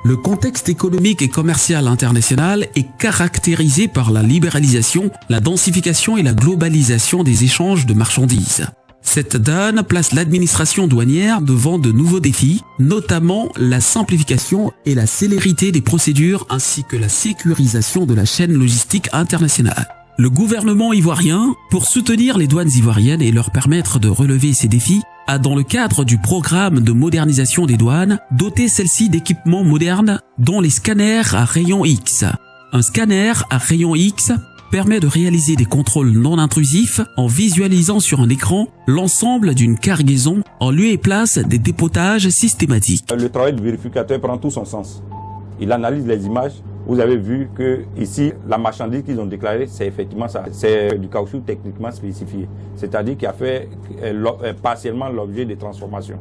Le contexte économique et commercial international est caractérisé par la libéralisation, la densification et la globalisation des échanges de marchandises. Cette donne place l'administration douanière devant de nouveaux défis, notamment la simplification et la célérité des procédures ainsi que la sécurisation de la chaîne logistique internationale. Le gouvernement ivoirien, pour soutenir les douanes ivoiriennes et leur permettre de relever ces défis, a dans le cadre du programme de modernisation des douanes doté celle-ci d'équipements modernes dont les scanners à rayon X. Un scanner à rayon X permet de réaliser des contrôles non intrusifs en visualisant sur un écran l'ensemble d'une cargaison en lieu et place des dépotages systématiques. Le travail du vérificateur prend tout son sens. Il analyse les images. Vous avez vu que ici, la marchandise qu'ils ont déclarée, c'est effectivement ça. C'est du caoutchouc techniquement spécifié. C'est-à-dire qui a fait partiellement l'objet de transformations.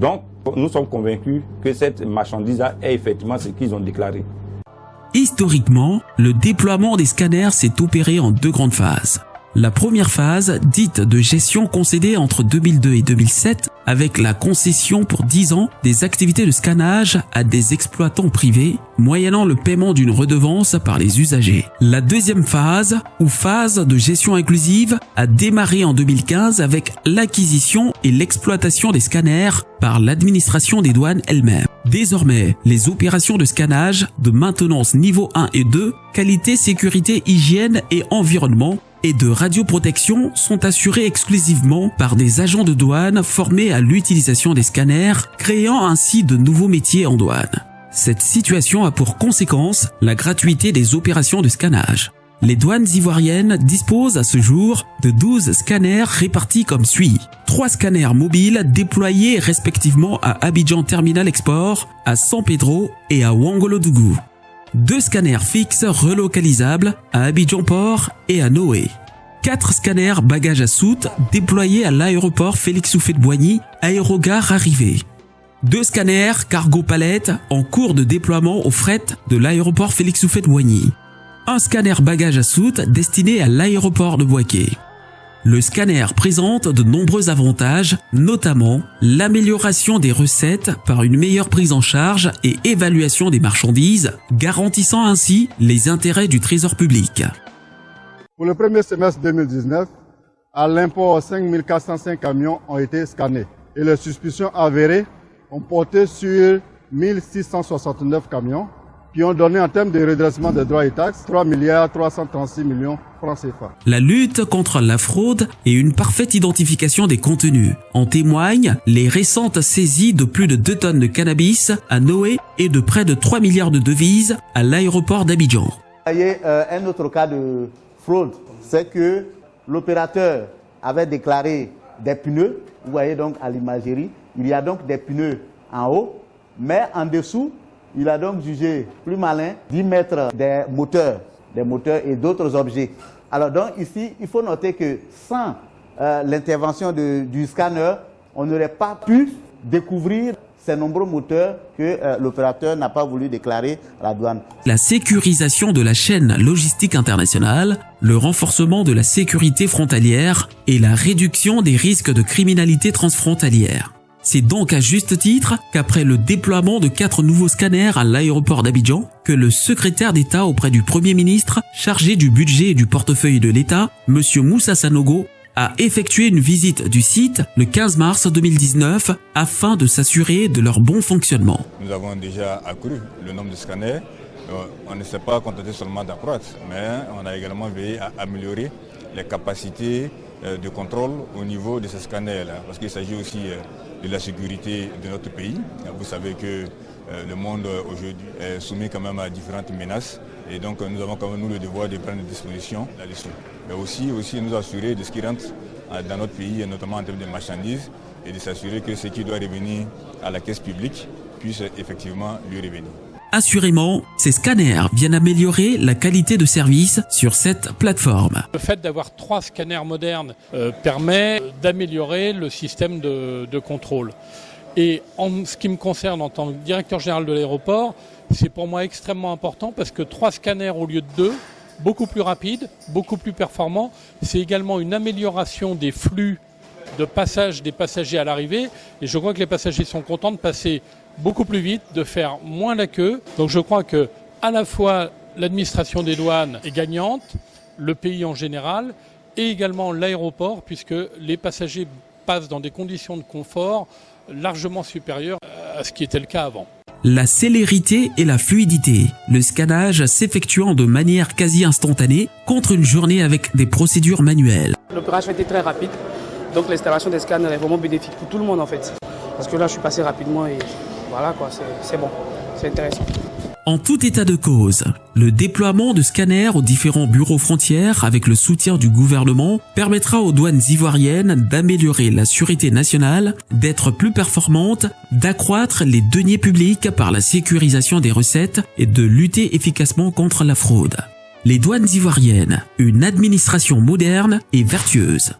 Donc, nous sommes convaincus que cette marchandise-là est effectivement ce qu'ils ont déclaré. Historiquement, le déploiement des scanners s'est opéré en deux grandes phases. La première phase, dite de gestion concédée entre 2002 et 2007, avec la concession pour 10 ans des activités de scannage à des exploitants privés, moyennant le paiement d'une redevance par les usagers. La deuxième phase, ou phase de gestion inclusive, a démarré en 2015 avec l'acquisition et l'exploitation des scanners par l'administration des douanes elle-même. Désormais, les opérations de scannage, de maintenance niveau 1 et 2, qualité, sécurité, hygiène et environnement, et de radioprotection sont assurées exclusivement par des agents de douane formés à l'utilisation des scanners, créant ainsi de nouveaux métiers en douane. Cette situation a pour conséquence la gratuité des opérations de scannage. Les douanes ivoiriennes disposent à ce jour de 12 scanners répartis comme suit. 3 scanners mobiles déployés respectivement à Abidjan Terminal Export, à San Pedro et à Ouangolodougou. 2 scanners fixes relocalisables à Abidjan Port et à Noé. 4 scanners bagages à soute déployés à l'aéroport Félix Houphouët-Boigny, aérogare arrivée. 2 scanners cargo palettes en cours de déploiement au fret de l'aéroport Félix Houphouët-Boigny. 1 scanner bagages à soute destiné à l'aéroport de Bouaké. Le scanner présente de nombreux avantages, notamment l'amélioration des recettes par une meilleure prise en charge et évaluation des marchandises, garantissant ainsi les intérêts du trésor public. Pour le premier semestre 2019, à l'import, 5 405 camions ont été scannés et les suspicions avérées ont porté sur 1669 camions qui ont donné en termes de redressement des droits et taxes 3 336 millions francs CFA. La lutte contre la fraude et une parfaite identification des contenus. En témoignent les récentes saisies de plus de 2 tonnes de cannabis à Noé et de près de 3 milliards de devises à l'aéroport d'Abidjan. Un autre cas de fraude, c'est que l'opérateur avait déclaré des pneus. Vous voyez donc à l'imagerie, il y a donc des pneus en haut, mais en dessous, il a donc jugé plus malin d'y mettre des moteurs et d'autres objets. Alors donc ici, il faut noter que sans l'intervention du scanner, on n'aurait pas pu découvrir ces nombreux moteurs que l'opérateur n'a pas voulu déclarer à la douane. La sécurisation de la chaîne logistique internationale, le renforcement de la sécurité frontalière et la réduction des risques de criminalité transfrontalière. C'est donc à juste titre qu'après le déploiement de 4 nouveaux scanners à l'aéroport d'Abidjan, que le secrétaire d'État auprès du Premier ministre, chargé du budget et du portefeuille de l'État, M. Moussa Sanogo, a effectué une visite du site le 15 mars 2019 afin de s'assurer de leur bon fonctionnement. Nous avons déjà accru le nombre de scanners. On ne s'est pas contenté seulement d'accroître, mais on a également veillé à améliorer les capacités de contrôle au niveau de ces scanners-là, parce qu'il s'agit aussi de la sécurité de notre pays. Vous savez que le monde aujourd'hui est soumis quand même à différentes menaces et donc nous avons quand même nous le devoir de prendre des dispositions là-dessus. Mais aussi nous assurer de ce qui rentre dans notre pays, notamment en termes de marchandises, et de s'assurer que ce qui doit revenir à la caisse publique puisse effectivement lui revenir. Assurément, ces scanners viennent améliorer la qualité de service sur cette plateforme. Le fait d'avoir 3 scanners modernes permet d'améliorer le système de contrôle. Et en ce qui me concerne en tant que directeur général de l'aéroport, c'est pour moi extrêmement important parce que 3 scanners au lieu de 2, beaucoup plus rapides, beaucoup plus performants, c'est également une amélioration des flux de passage des passagers à l'arrivée. Et je crois que les passagers sont contents de passer beaucoup plus vite, de faire moins la queue. Donc je crois que à la fois l'administration des douanes est gagnante, le pays en général, et également l'aéroport, puisque les passagers passent dans des conditions de confort largement supérieures à ce qui était le cas avant. La célérité et la fluidité, le scannage s'effectuant de manière quasi instantanée contre une journée avec des procédures manuelles. L'opération était très rapide, donc l'installation des scanners est vraiment bénéfique pour tout le monde en fait. Parce que là je suis passé rapidement et voilà quoi, c'est bon, c'est intéressant. En tout état de cause, le déploiement de scanners aux différents bureaux frontières avec le soutien du gouvernement permettra aux douanes ivoiriennes d'améliorer la sûreté nationale, d'être plus performantes, d'accroître les deniers publics par la sécurisation des recettes et de lutter efficacement contre la fraude. Les douanes ivoiriennes, une administration moderne et vertueuse.